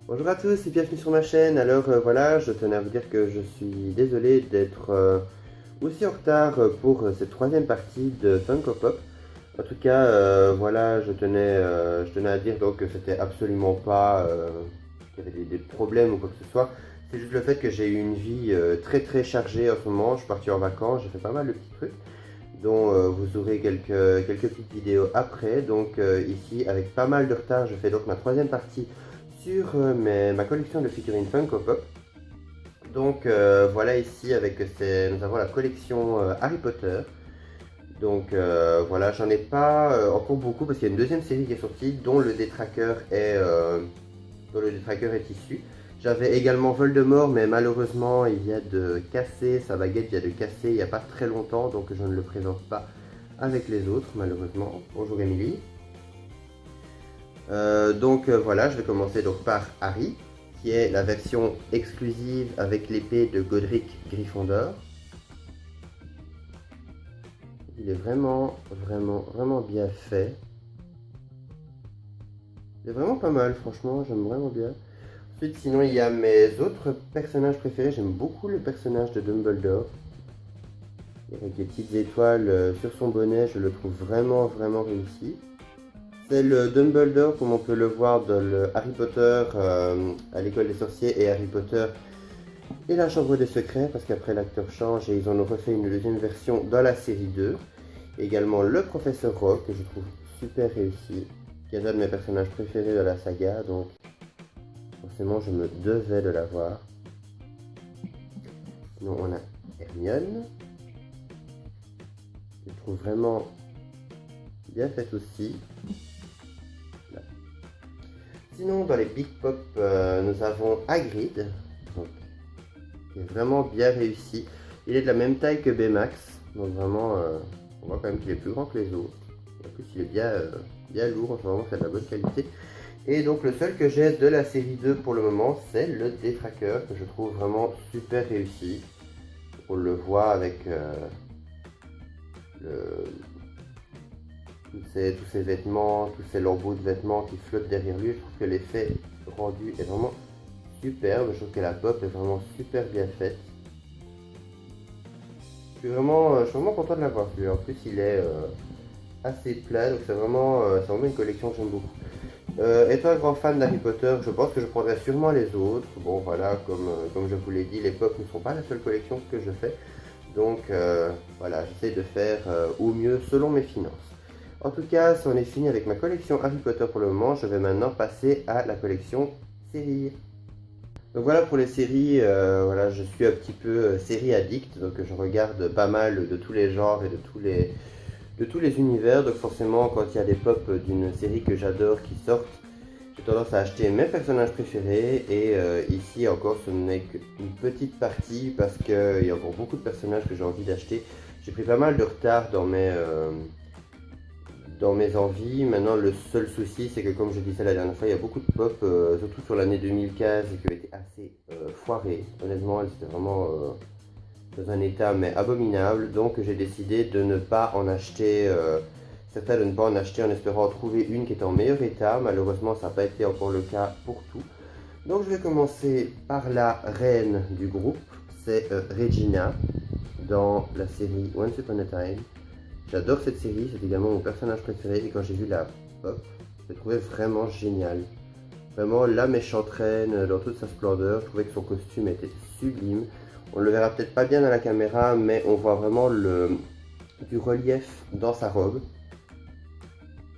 Bonjour à tous et bienvenue sur ma chaîne. Alors voilà, je tenais à vous dire que je suis désolé d'être aussi en retard pour cette troisième partie de Funko Pop. En tout cas, voilà, je tenais à dire donc que c'était absolument pas qu'il y avait des problèmes ou quoi que ce soit. C'est juste le fait que j'ai eu une vie très très chargée en ce moment. Je suis parti en vacances, j'ai fait pas mal de petits trucs dont vous aurez quelques petites vidéos après. Donc ici, avec pas mal de retard, je fais donc ma troisième partie sur ma collection de figurines Funko Pop. Donc voilà ici nous avons la collection Harry Potter. Donc voilà, j'en ai pas encore beaucoup parce qu'il y a une deuxième série qui est sortie dont le détraqueur est issu. J'avais également Voldemort, mais malheureusement il y a de cassé, sa baguette vient de casser il n'y a pas très longtemps, donc je ne le présente pas avec les autres malheureusement. Bonjour Émilie. Voilà, je vais commencer donc par Harry, qui est la version exclusive avec l'épée de Godric Gryffondor. Il est vraiment bien fait. Il est vraiment pas mal, franchement, j'aime vraiment bien. Ensuite, sinon, il y a mes autres personnages préférés. J'aime beaucoup le personnage de Dumbledore. Avec des petites étoiles sur son bonnet, je le trouve vraiment réussi. C'est le Dumbledore comme on peut le voir dans le Harry Potter à l'école des sorciers et Harry Potter et la chambre des secrets, parce qu'après l'acteur change et ils en ont refait une deuxième version dans la série 2. Également le professeur Rogue, que je trouve super réussi, qui est l'un de mes personnages préférés de la saga, donc forcément je me devais de l'avoir. Sinon on a Hermione, que je trouve vraiment bien faite aussi. Là. Sinon dans les Big Pop, nous avons Hagrid, donc, qui est vraiment bien réussi. Il est de la même taille que Baymax, donc vraiment on voit quand même qu'il est plus grand que les autres. En plus il est bien lourd, enfin vraiment c'est de la bonne qualité. Et donc le seul que j'ai de la série 2 pour le moment, c'est le détraqueur, que je trouve vraiment super réussi. On le voit avec tous ses vêtements, tous ces lambeaux de vêtements qui flottent derrière lui. Je trouve que l'effet rendu est vraiment superbe. Je trouve que la pop est vraiment super bien faite. Je suis vraiment content de l'avoir vu. En plus, il est assez plat, donc c'est vraiment une collection que j'aime beaucoup. Étant un grand fan d'Harry Potter, je pense que je prendrai sûrement les autres. Bon, voilà, comme je vous l'ai dit, les pop ne sont pas la seule collection que je fais. Donc, voilà, j'essaie de faire au mieux selon mes finances. En tout cas, c'en est fini avec ma collection Harry Potter pour le moment. Je vais maintenant passer à la collection série. Donc voilà pour les séries, voilà, je suis un petit peu série addict, donc je regarde pas mal de tous les genres et de tous les univers, donc forcément quand il y a des pop d'une série que j'adore qui sortent, j'ai tendance à acheter mes personnages préférés et ici encore ce n'est qu'une petite partie parce qu'il y a encore beaucoup de personnages que j'ai envie d'acheter. J'ai pris pas mal de retard dans mes envies. Maintenant, le seul souci, c'est que comme je disais la dernière fois, il y a beaucoup de pop, surtout sur l'année 2015, qui ont été assez foirées. Honnêtement, elles étaient vraiment dans un état mais abominable. Donc, j'ai décidé de ne pas en acheter, certains de ne pas en acheter en espérant trouver une qui était en meilleur état. Malheureusement, ça n'a pas été encore le cas pour tout. Donc, je vais commencer par la reine du groupe, c'est Regina, dans la série Once Upon a Time. J'adore cette série, c'est également mon personnage préféré et quand j'ai vu la pop, je l'ai trouvé vraiment génial. Vraiment la méchante reine dans toute sa splendeur, je trouvais que son costume était sublime. On le verra peut-être pas bien dans la caméra, mais on voit vraiment du relief dans sa robe.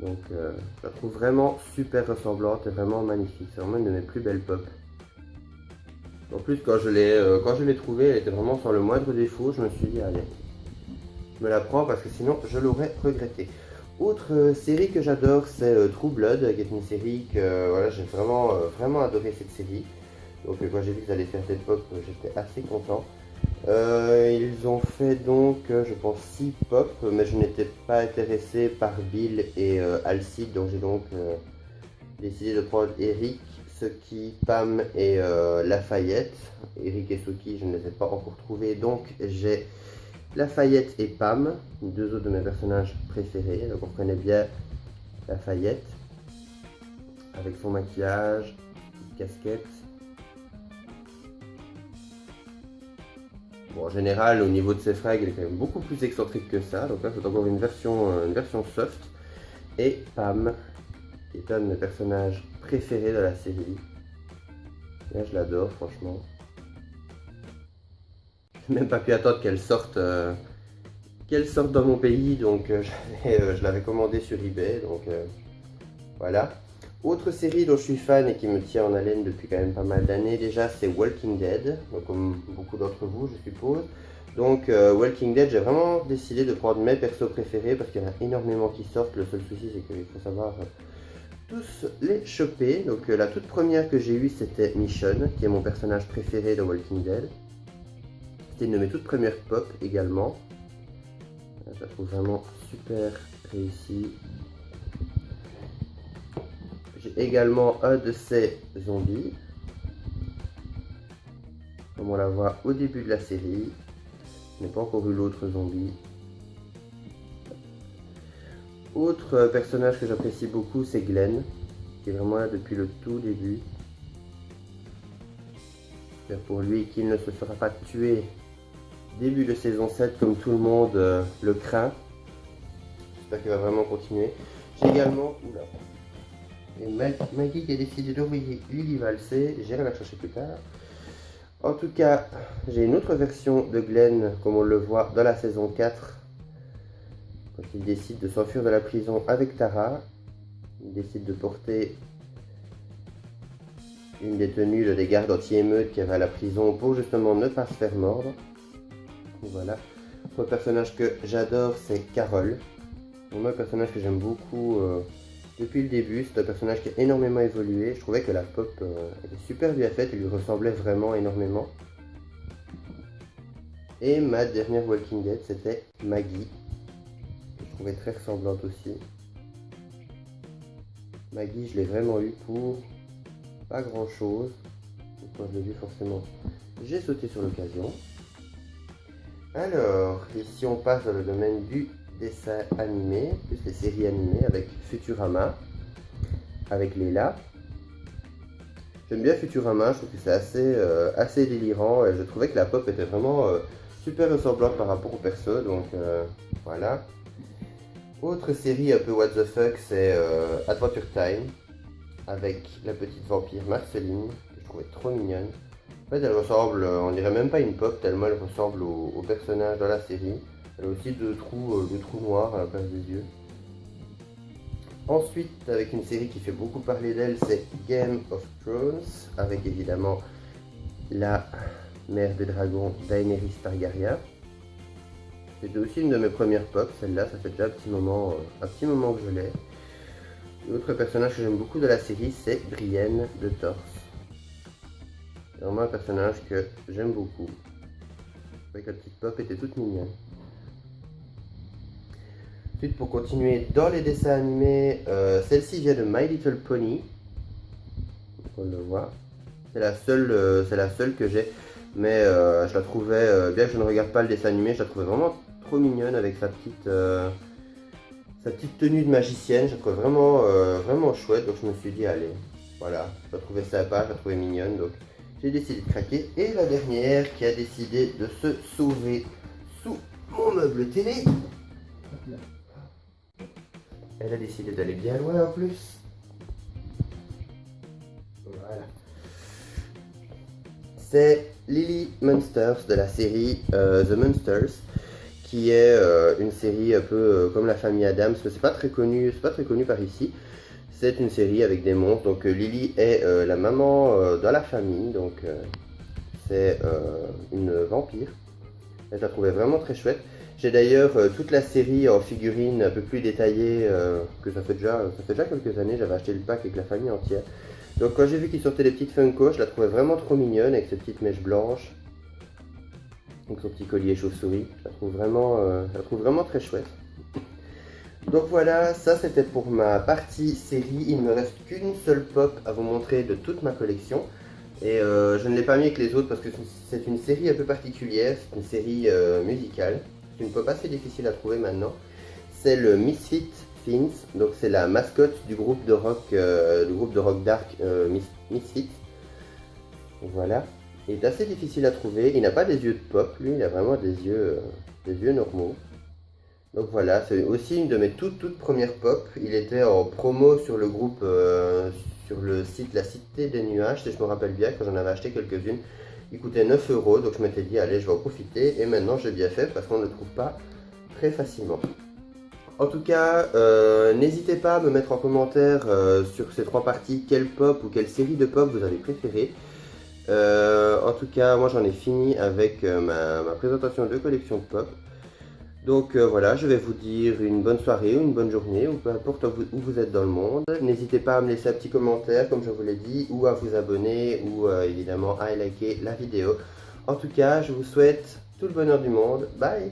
Donc je la trouve vraiment super ressemblante et vraiment magnifique, c'est vraiment une de mes plus belles pop. En plus quand je l'ai trouvée, elle était vraiment sans le moindre défaut, je me suis dit allez. Je me la prends parce que sinon je l'aurais regretté. Autre série que j'adore, c'est True Blood, qui est une série que voilà, j'ai vraiment adoré cette série. Donc quand j'ai vu qu'ils allaient faire cette pop, j'étais assez content. Ils ont fait donc, je pense, 6 pop, mais je n'étais pas intéressé par Bill et Alcide, donc j'ai donc décidé de prendre Eric, Sookie, Pam et Lafayette. Eric et Sookie, je ne les ai pas encore trouvés, donc j'ai Lafayette et Pam, deux autres de mes personnages préférés. Donc on connaît bien Lafayette avec son maquillage, casquette. Bon, en général, au niveau de ses frags, il est quand même beaucoup plus excentrique que ça. Donc là, c'est encore une version soft. Et Pam, qui est un de mes personnages préférés de la série. Là, je l'adore, franchement. Je n'ai même pas pu attendre qu'elle sorte dans mon pays. Donc, je l'avais commandé sur eBay. Donc, voilà. Autre série dont je suis fan et qui me tient en haleine depuis quand même pas mal d'années déjà, c'est Walking Dead, donc comme beaucoup d'entre vous je suppose. Donc Walking Dead, j'ai vraiment décidé de prendre mes persos préférés parce qu'il y en a énormément qui sortent. Le seul souci c'est qu'il faut savoir tous les choper. Donc la toute première que j'ai eue c'était Michonne, qui est mon personnage préféré de Walking Dead. C'était une de mes toutes premières pop également. Je la trouve vraiment super réussie. J'ai également un de ces zombies, comme on la voit au début de la série. Je n'ai pas encore eu l'autre zombie. Autre personnage que j'apprécie beaucoup, c'est Glenn, qui est vraiment là depuis le tout début. J'espère pour lui qu'il ne se fera pas tuer début de saison 7 comme tout le monde le craint. J'espère qu'il va vraiment continuer. J'ai également... Oula. Et Maggie qui a décidé d'envoyer Lily valser, j'irai la chercher plus tard. En tout cas, j'ai une autre version de Glenn, comme on le voit dans la saison 4. Quand il décide de s'enfuir de la prison avec Tara. Il décide de porter une des tenues des gardes anti-émeutes qui avait à la prison pour justement ne pas se faire mordre. Et voilà. Le personnage que j'adore, c'est Carol. Vraiment un personnage que j'aime beaucoup depuis le début. C'est un personnage qui a énormément évolué. Je trouvais que la pop était super bien faite, elle lui ressemblait vraiment énormément. Et ma dernière Walking Dead, c'était Maggie. Je trouvais très ressemblante aussi. Maggie, je l'ai vraiment eu pour pas grand chose. Donc quand je l'ai vu forcément, j'ai sauté sur l'occasion. Alors, ici on passe dans le domaine du dessin animé, plus les séries animées avec Futurama, avec Leila. J'aime bien Futurama, je trouve que c'est assez délirant et je trouvais que la pop était vraiment super ressemblante par rapport au perso, donc voilà. Autre série un peu what the fuck, c'est Adventure Time, avec la petite vampire Marceline, que je trouvais trop mignonne. En fait, elle ressemble, on dirait même pas une pop, tellement elle ressemble au personnage dans la série. Elle a aussi deux trous noirs à la place des yeux. Ensuite, avec une série qui fait beaucoup parler d'elle, c'est Game of Thrones, avec évidemment la mère des dragons Daenerys Targaryen. C'était aussi une de mes premières pop, celle-là, ça fait déjà un petit moment que je l'ai. L'autre personnage que j'aime beaucoup de la série, c'est Brienne de Tarth. C'est vraiment un personnage que j'aime beaucoup. Je trouvais que la petite pop était toute mignonne. Ensuite, pour continuer dans les dessins animés, celle-ci vient de My Little Pony. On le voit. C'est la seule que j'ai. Mais je la trouvais, bien que je ne regarde pas le dessin animé, je la trouvais vraiment trop mignonne avec sa petite tenue de magicienne. Je la trouvais vraiment chouette. Donc je me suis dit, allez, voilà, je la trouvais sympa, je la trouvais mignonne. Donc j'ai décidé de craquer. Et la dernière qui a décidé de se sauver sous mon meuble télé. Elle a décidé d'aller bien loin en plus. Voilà. C'est Lily Munsters de la série The Munsters, qui est une série un peu comme la famille Addams, mais c'est pas très connu par ici. C'est une série avec des monstres. Donc Lily est la maman dans la famille, donc c'est une vampire. Et je la trouvais vraiment très chouette. J'ai d'ailleurs toute la série en figurines un peu plus détaillée, que ça fait déjà quelques années, j'avais acheté le pack avec la famille entière. Donc quand j'ai vu qu'il sortait des petites Funko, je la trouvais vraiment trop mignonne avec ses petites mèches blanches. Donc son petit collier chauve-souris, je la trouve vraiment très chouette. Donc voilà, ça c'était pour ma partie série. Il ne me reste qu'une seule pop à vous montrer de toute ma collection. Et je ne l'ai pas mis avec les autres parce que c'est une série un peu particulière, c'est une série musicale. C'est une pop assez difficile à trouver maintenant. C'est le Misfit Things, donc c'est la mascotte du groupe de rock dark Misfit. Voilà. Il est assez difficile à trouver. Il n'a pas des yeux de pop, lui, il a vraiment des yeux normaux. Donc voilà, c'est aussi une de mes toutes premières pop. Il était en promo sur le groupe, sur le site La Cité des Nuages, si je me rappelle bien, quand j'en avais acheté quelques-unes. Il coûtait 9 euros, donc je m'étais dit, allez, je vais en profiter. Et maintenant, j'ai bien fait parce qu'on ne le trouve pas très facilement. En tout cas, n'hésitez pas à me mettre en commentaire sur ces trois parties quelle pop ou quelle série de pop vous avez préféré. En tout cas, moi j'en ai fini avec ma présentation de collection de pop. Donc voilà, je vais vous dire une bonne soirée ou une bonne journée, ou peu importe où vous êtes dans le monde. N'hésitez pas à me laisser un petit commentaire, comme je vous l'ai dit, ou à vous abonner, ou évidemment à liker la vidéo. En tout cas, je vous souhaite tout le bonheur du monde. Bye!